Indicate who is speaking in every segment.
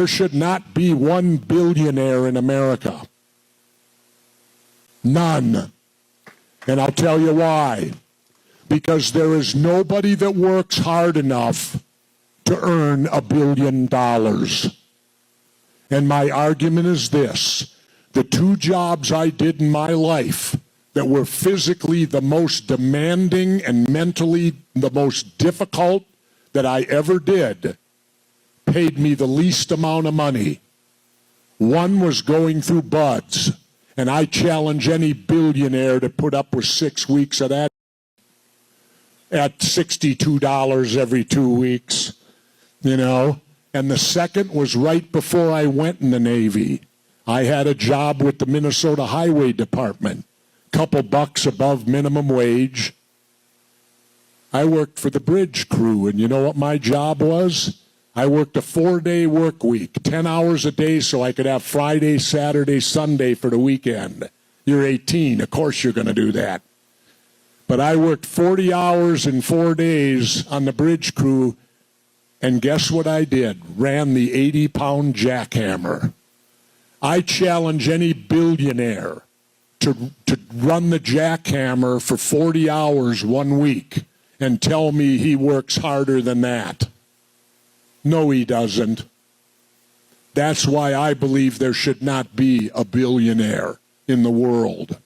Speaker 1: There should not be one billionaire in America. None. And I'll tell you why. Because there is nobody that works hard enough to earn $1 billion. And my argument is this. The 2 jobs I did in my life that were physically the most demanding and mentally the most difficult that I ever did paid me the least amount of money. One was going through buds, and I challenge any billionaire to put up with 6 weeks of that at $62 every 2 weeks, you know. And the second was right before I went in the Navy. I had a job with the Minnesota Highway Department, couple bucks above minimum wage. I worked for the bridge crew, and you know what my job was? I worked a 4-day work week, 10 hours a day, so I could have Friday, Saturday, Sunday for the weekend. You're 18, of course you're going to do that. But I worked 40 hours in 4 days on the bridge crew, and guess what I did? Ran the 80-pound jackhammer. I challenge any billionaire to run the jackhammer for 40 hours 1 week and tell me he works harder than that. No, he doesn't. That's why I believe there should not be a billionaire in the world.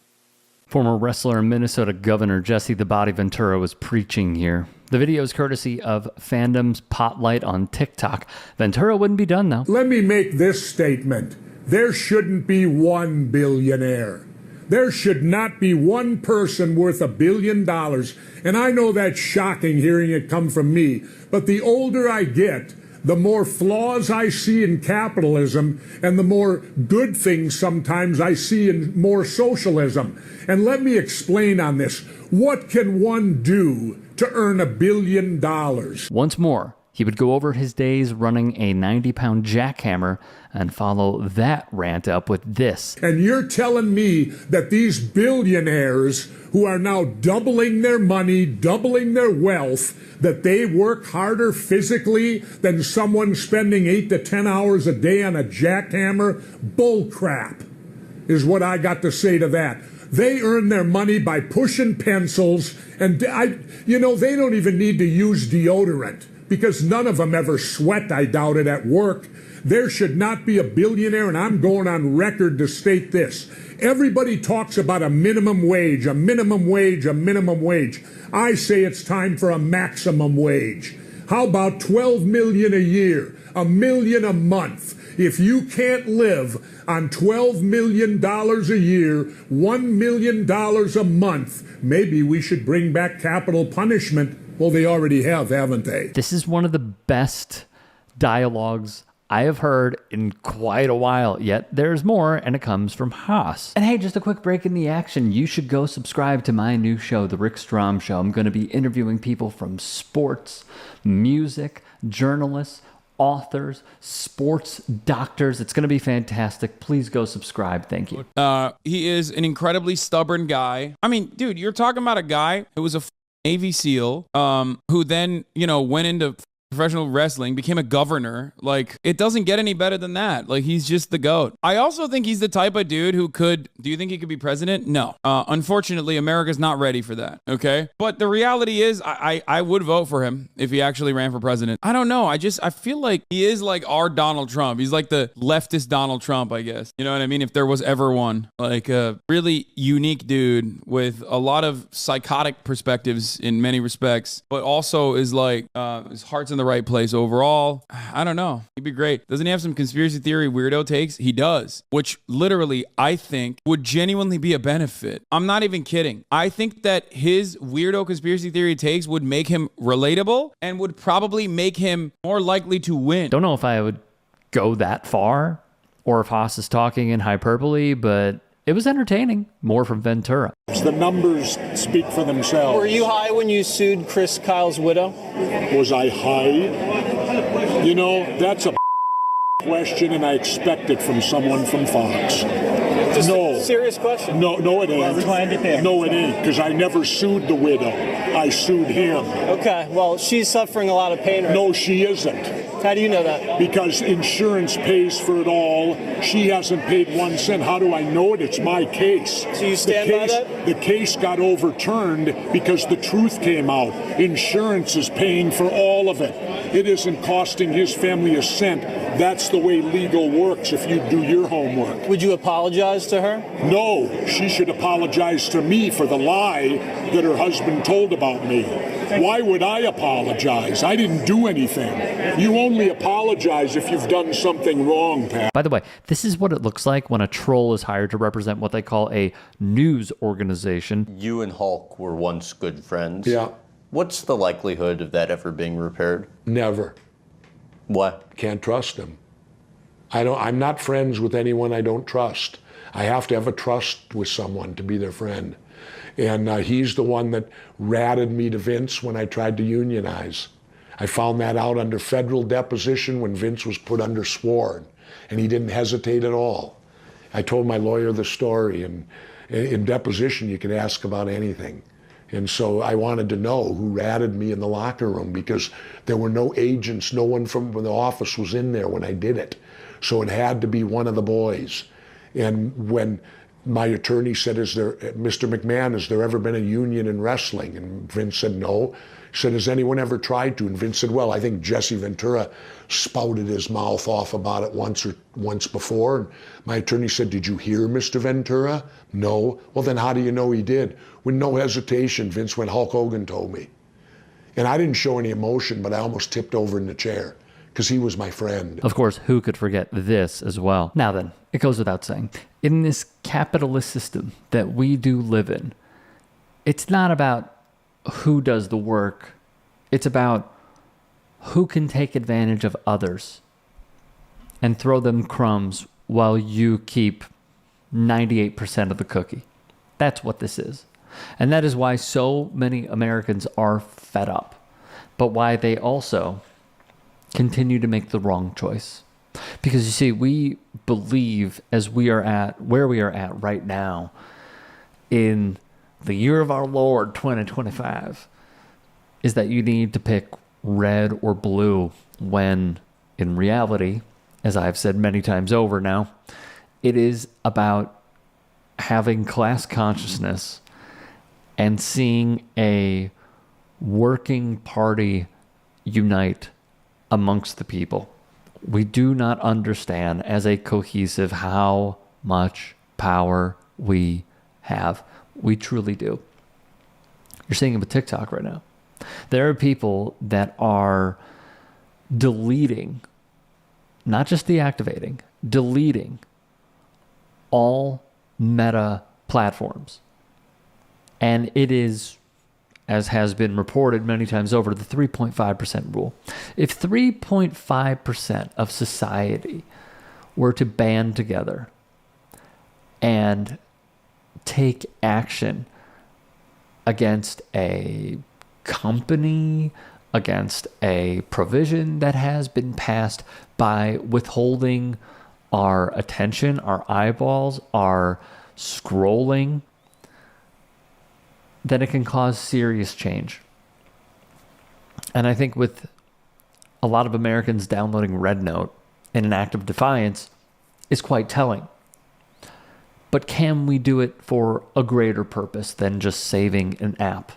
Speaker 2: Former wrestler and Minnesota Governor Jesse the Body Ventura was preaching here. The video is courtesy of Fandom's Potlight on TikTok. Ventura wouldn't be done, though.
Speaker 1: Let me make this statement. There shouldn't be one billionaire. There should not be one person worth $1 billion. And I know that's shocking hearing it come from me, but the older I get, the more flaws I see in capitalism and the more good things sometimes I see in more socialism. And let me explain on this. What can one do to earn $1 billion?
Speaker 2: Once more, he would go over his days running a 90-pound jackhammer and follow that rant up with this.
Speaker 1: And you're telling me that these billionaires who are now doubling their money, doubling their wealth, that they work harder physically than someone spending 8 to 10 hours a day on a jackhammer? Bull crap is what I got to say to that. They earn their money by pushing pencils, and they don't even need to use deodorant because none of them ever sweat, I doubt it, at work. There should not be a billionaire, and I'm going on record to state this. Everybody talks about a minimum wage, a minimum wage, a minimum wage. I say it's time for a maximum wage. How about $12 million a year, $1 million a month? If you can't live on $12 million a year, $1 million a month, maybe we should bring back capital punishment. Well, they already have, haven't they?
Speaker 2: This is one of the best dialogues I have heard in quite a while, yet there's more, and it comes from Haas. And hey, just a quick break in the action. You should go subscribe to my new show, The Rick Strom Show. I'm going to be interviewing people from sports, music, journalists, authors, sports doctors. It's going to be fantastic. Please go subscribe. Thank you.
Speaker 3: He is an incredibly stubborn guy. I mean, dude, you're talking about a guy who was a Navy SEAL, who then, went into professional wrestling, became a governor. Like, it doesn't get any better than that. Like, he's just the GOAT. I also think he's the type of dude who do you think he could be president? No. Unfortunately, America's not ready for that, okay? But the reality is, I would vote for him if he actually ran for president. I don't know. I feel like he is like our Donald Trump. He's like the leftist Donald Trump, I guess. You know what I mean? If there was ever one. Like a really unique dude with a lot of psychotic perspectives in many respects, but also is like, his heart's in the right place overall. I don't know. He'd be great. Doesn't he have some conspiracy theory weirdo takes? He does, which literally I think would genuinely be a benefit. I'm not even kidding. I think that his weirdo conspiracy theory takes would make him relatable and would probably make him more likely to win.
Speaker 2: Don't know if I would go that far or if Haas is talking in hyperbole, but it was entertaining. More from Ventura.
Speaker 1: The numbers speak for themselves.
Speaker 4: Were you high when you sued Chris Kyle's widow?
Speaker 1: Was I high? That's a question, and I expect it from someone from Fox.
Speaker 4: Just
Speaker 1: No.
Speaker 4: a serious question.
Speaker 1: No, it ain't. No, it ain't, because I never sued the widow. I sued him.
Speaker 4: Okay, well, she's suffering a lot of pain right
Speaker 1: No, she isn't.
Speaker 4: How do you know that?
Speaker 1: Because insurance pays for it all. She hasn't paid 1 cent. How do I know it? It's my case.
Speaker 4: So you stand by that?
Speaker 1: The case got overturned because the truth came out. Insurance is paying for all of it. It isn't costing his family a cent. That's the way legal works if you do your homework.
Speaker 4: Would you apologize to her?
Speaker 1: No, she should apologize to me for the lie that her husband told about me. Why would I apologize? I didn't do anything. You only apologize if you've done something wrong, Pat.
Speaker 2: By the way, this is what it looks like when a troll is hired to represent what they call a news organization.
Speaker 5: You and Hulk were once good friends.
Speaker 6: Yeah.
Speaker 5: What's the likelihood of that ever being repaired?
Speaker 6: Never.
Speaker 5: What?
Speaker 6: Can't trust him. I'm not friends with anyone I don't trust. I have to have a trust with someone to be their friend. And he's the one that ratted me to Vince when I tried to unionize. I found that out under federal deposition when Vince was put under sworn, and he didn't hesitate at all. I told my lawyer the story, and in deposition you can ask about anything. And so I wanted to know who ratted me in the locker room, because there were no agents, no one from the office was in there when I did it. So it had to be one of the boys. And when my attorney said, Mr. McMahon, has there ever been a union in wrestling? And Vince said, no. He said, has anyone ever tried to? And Vince said, well, I think Jesse Ventura spouted his mouth off about it once before. And my attorney said, did you hear Mr. Ventura? No. Well, then how do you know he did? With no hesitation, Vince went, Hulk Hogan told me. And I didn't show any emotion, but I almost tipped over in the chair because he was my friend.
Speaker 2: Of course, who could forget this as well? Now then, it goes without saying, in this capitalist system that we do live in, it's not about who does the work. It's about who can take advantage of others and throw them crumbs while you keep 98% of the cookie. That's what this is. And that is why so many Americans are fed up, but why they also continue to make the wrong choice. Because you see, we believe, as we are at where we are at right now in the year of our Lord 2025, is that you need to pick red or blue, when in reality, as I've said many times over now, it is about having class consciousness and seeing a working party unite amongst the people. We do not understand as a cohesive how much power we have. We truly do. You're seeing it with TikTok right now. There are people that are deleting, not just deactivating, deleting all Meta platforms. And it is, as has been reported many times over, the 3.5% rule. If 3.5% of society were to band together and take action against a company, against a provision that has been passed by withholding our attention, our eyeballs, our scrolling, then it can cause serious change. And I think with a lot of Americans downloading Red Note in an act of defiance is quite telling. But can we do it for a greater purpose than just saving an app?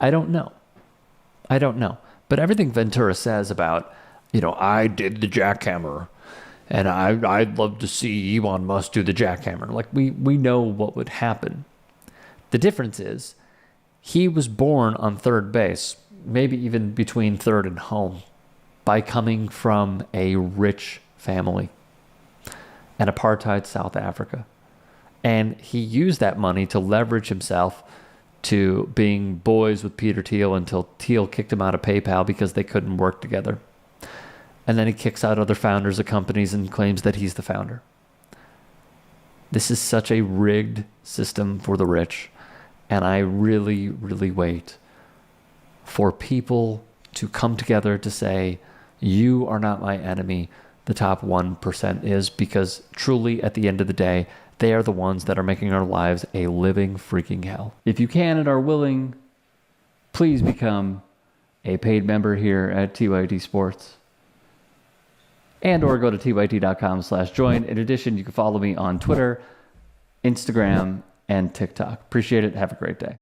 Speaker 2: I don't know. But everything Ventura says about, I did the jackhammer, and I'd love to see Elon Musk do the jackhammer. Like, we know what would happen. The difference is he was born on third base, maybe even between third and home, by coming from a rich family in apartheid South Africa. And he used that money to leverage himself to being boys with Peter Thiel until Thiel kicked him out of PayPal because they couldn't work together. And then he kicks out other founders of companies and claims that he's the founder. This is such a rigged system for the rich. And I really, really wait for people to come together to say, you are not my enemy. The top 1% is, because truly at the end of the day, They are the ones that are making our lives a living freaking hell. If you can and are willing, please become a paid member here at TYT Sports. And or go to tyt.com/join. In addition, you can follow me on Twitter, Instagram, and TikTok. Appreciate it. Have a great day.